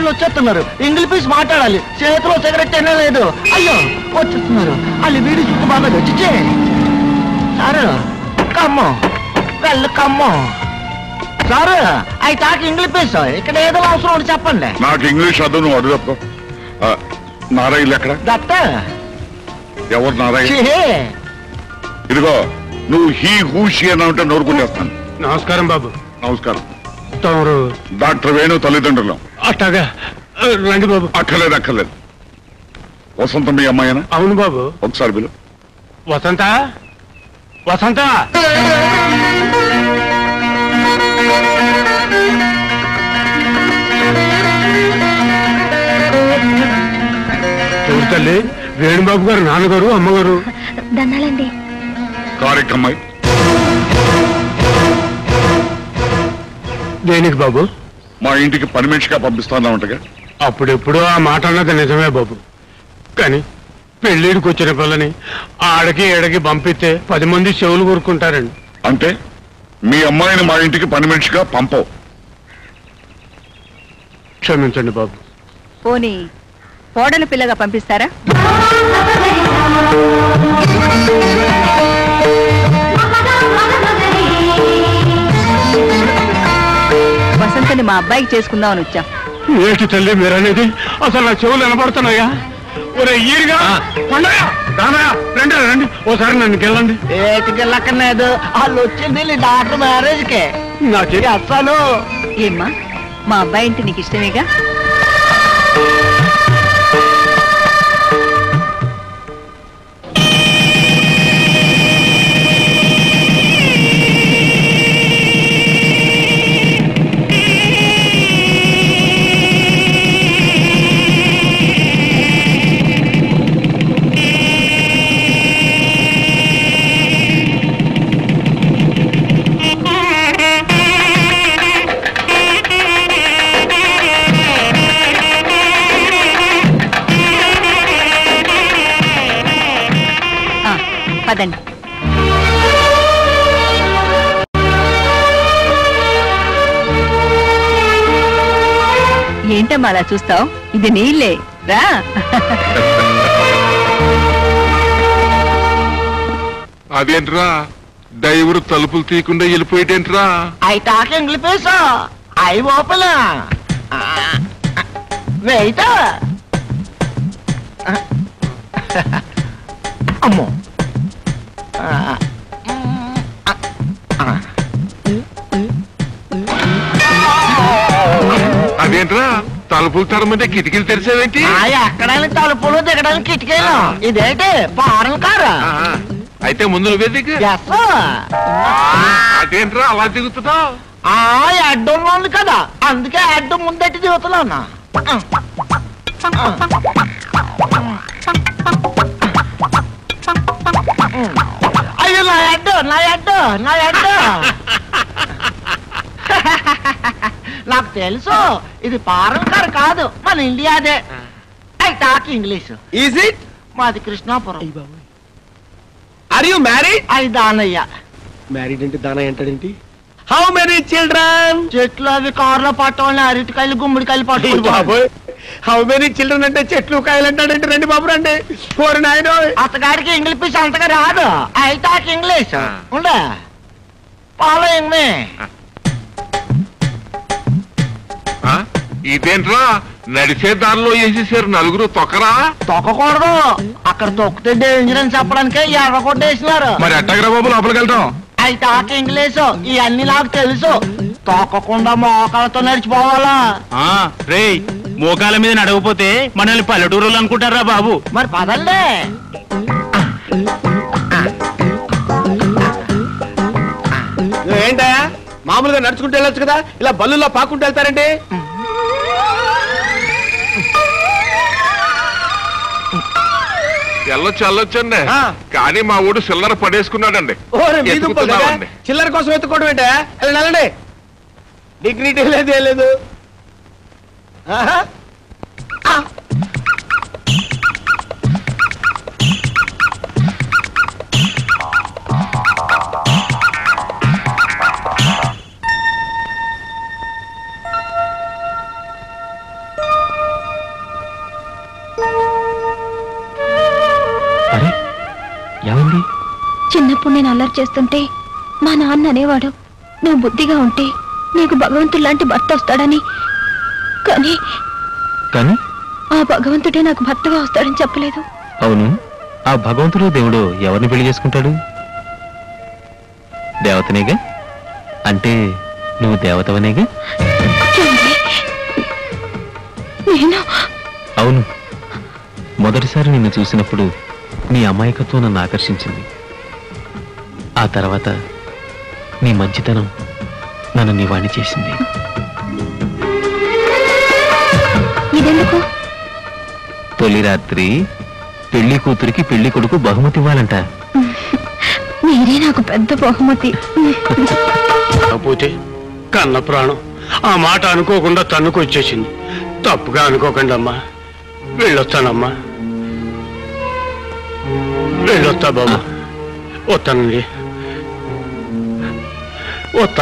వాళ్ళు వచ్చేస్తున్నారు. ఇంగ్లీష్ మాట్లాడాలి. చేతిలో సిగరెట్ తినలేదు. అయ్యో వచ్చేస్తున్నారు. వాళ్ళు వీడి చుట్టూ బాగా వచ్చిచ్చే సారు కమ్మో వెళ్ళు కమ్మో సారు అవి తాకి ఇంగ్లీష్ ఇక్కడ ఏదో అవసరం చెప్పండి. నాకు ఇంగ్లీష్ అదు నువ్వు అడు తప్ప. నారాయణ ఎక్కడ? దత్త. ఎవరు నారాయణ? ఇదిగో నువ్వు హీ హూషి అని అంటే నోరుకుంటేస్తాను. నమస్కారం బాబు. నమస్కారం. తమరు డాక్టర్ వేణు తల్లిదండ్రులు? అట్టాగా రండి బాబు. అక్కర్లేదు అక్కర్లేదు. వసంత మీ అమ్మాయినా? అవును బాబు. ఒకసారి బిలు. వసంత వసంత తల్లి వేణుబాబు గారు నాన్నగారు అమ్మగారు. దండాలండి. కారెక్కమ్మాయి దేనికి బాబు? మా ఇంటికి పని మనిషిగా పంపిస్తానంటగా. అప్పుడెప్పుడు ఆ మాట అన్నది నిజమే బాబు. కానీ పెళ్ళిడికి వచ్చిన పిల్లని ఆడకి ఏడకి పంపిస్తే 10 మంది చెవులు కొరుకుంటారండి. అంటే మీ అమ్మాయిని మా ఇంటికి పని మనిషిగా పంపవు? క్షమించండి బాబు. పోనీ కోడలు పిల్లగా పంపిస్తారా? వసంతని మా అబ్బాయికి చేసుకుందామని వచ్చాం. ఏంటి తల్లి మీరనేది? అసలు నా చెవులు వినపడుతున్నాయా? ఒరే ఈరుగా రండి రండి ఓసారి నన్ను గెల్లండి. ఏటికెళ్ళక్కర్లేదు. వాళ్ళు వచ్చింది డాక్టర్ మ్యారేజ్ కే. నా చెయ్యి అస్సలు ఏమ్మా మా అబ్బాయి అంటే నీకు ఇష్టమేగా? పదండి. ఏంటమ్మా అలా చూస్తావు? ఇది నీళ్ళే రా. అదేంట్రా డ్రైవర్ తలుపులు తీయకుండా వెళ్ళిపోయేటేంట్రా? అవి తాకి ఇంగ్లీష్ అవి ఓపెన్ వెయిట్. అమ్మో అదేంట్రా తలుపులు తరమంటే కిటికీలు తెరిచేవేంటి? ఎక్కడానికి తలుపులు దిగడానికి కిటికీలు. ఇదేంటి ఫారెన్ కారు? అయితే ముందు నువ్వే దిగు. అదేంట్రా అలా దిగుతున్నావు? అడ్డం ఉంది కదా అందుకే అడ్డం ముందెట్టి దిగుతున్నా. అయ్యో నా అడ్డు నా అడ్డు నా అడ్డు. నాకు తెలుసు ఇది ఫారెన్ కార్ కాదు, మన ఇండియాదే. I talk English. Is it? మాది కృష్ణాపురం. Are you married? అది దానయ్య. మ్యారీడ్ అంటే దానయ్య అంటాడేంటి? How many children? చెట్లు అవి కార్లో పట్టవాళ్ళని అరటికాయలు గుమ్మడికాయలు పట్టుకుంటారు. హౌ మెనీ చిల్డ్రన్ అంటే చెట్లు కాయలు అంటాడంటే రండి బాబు రండి. ఫోర్ నాయన అతగాడికి ఇంగ్లీష్ అంతగా రాదు. I talk English. ఉండే ఫాలోయింగ్ మీ. ఇదేంట్రా నడిచే దారిలో వేసేసారు నలుగురు తొక్కరా? తొక్కకూడదు, అక్కడ తొక్కితే డేంజర్ అని చెప్పడానికే ఎర్ర కొట్టేసినారు. మరి ఎట్టగరా బాబు లోపలికి వెళ్తాం? ఐ టాక్ ఇంగ్లీష్ ఇవన్నీ నాకు తెలుసు. తొక్కకుండా మోకాలతో నడిచిపోవాలా? రే మోకాల మీద నడవపోతే మనల్ని పల్లెటూరులు అనుకుంటారా బాబు? మరి పదండి. ఏంటా మామూలుగా నడుచుకుంటూ వెళ్ళొచ్చు కదా, ఇలా బల్లుల్లో పాకుంటూ వెళ్తారండి? వెళ్ళొచ్చండి, కానీ మా ఊడు చిల్లర పడేసుకున్నాడండి. చిల్లర కోసం ఎత్తుకోవడం ఏంటా? వెళ్ళండి. డిగ్నిటీ లేదు ఏం లేదు. నేను అల్లరి చేస్తుంటే మా నాన్న అనేవాడు, నువ్వు బుద్ధిగా ఉంటే నీకు భగవంతుడు లాంటి భర్త వస్తాడని. కానీ కానీ ఆ భగవంతుడే నాకు భర్తగా వస్తాడని చెప్పలేదు. అవును, ఆ భగవంతుడు దేవుడు ఎవరిని పెళ్లి చేసుకుంటాడు? దేవతనేగా? అంటే నువ్వు దేవతవనేగా? నేను అవును, మొదటిసారి నిన్ను చూసినప్పుడు నీ అమాయకత్వం నన్ను ఆకర్షించింది. ఆ తర్వాత నీ మంచితనం నన్ను నీ వాణ్ణి చేసింది. ఇదెందుకు? తొలి రాత్రి పెళ్లి కూతురికి పెళ్లి కొడుకు బహుమతి ఇవ్వాలంట. మీరే నాకు పెద్ద బహుమతి. కాకపోతే కన్న ప్రాణం ఆ మాట అనుకోకుండా తన్నుకొచ్చేసింది. తప్పుగా అనుకోకండి అమ్మా. వెళ్ళొస్తానమ్మా, వెళ్ళొస్తా బాబు. వస్తానండి, వస్తాను.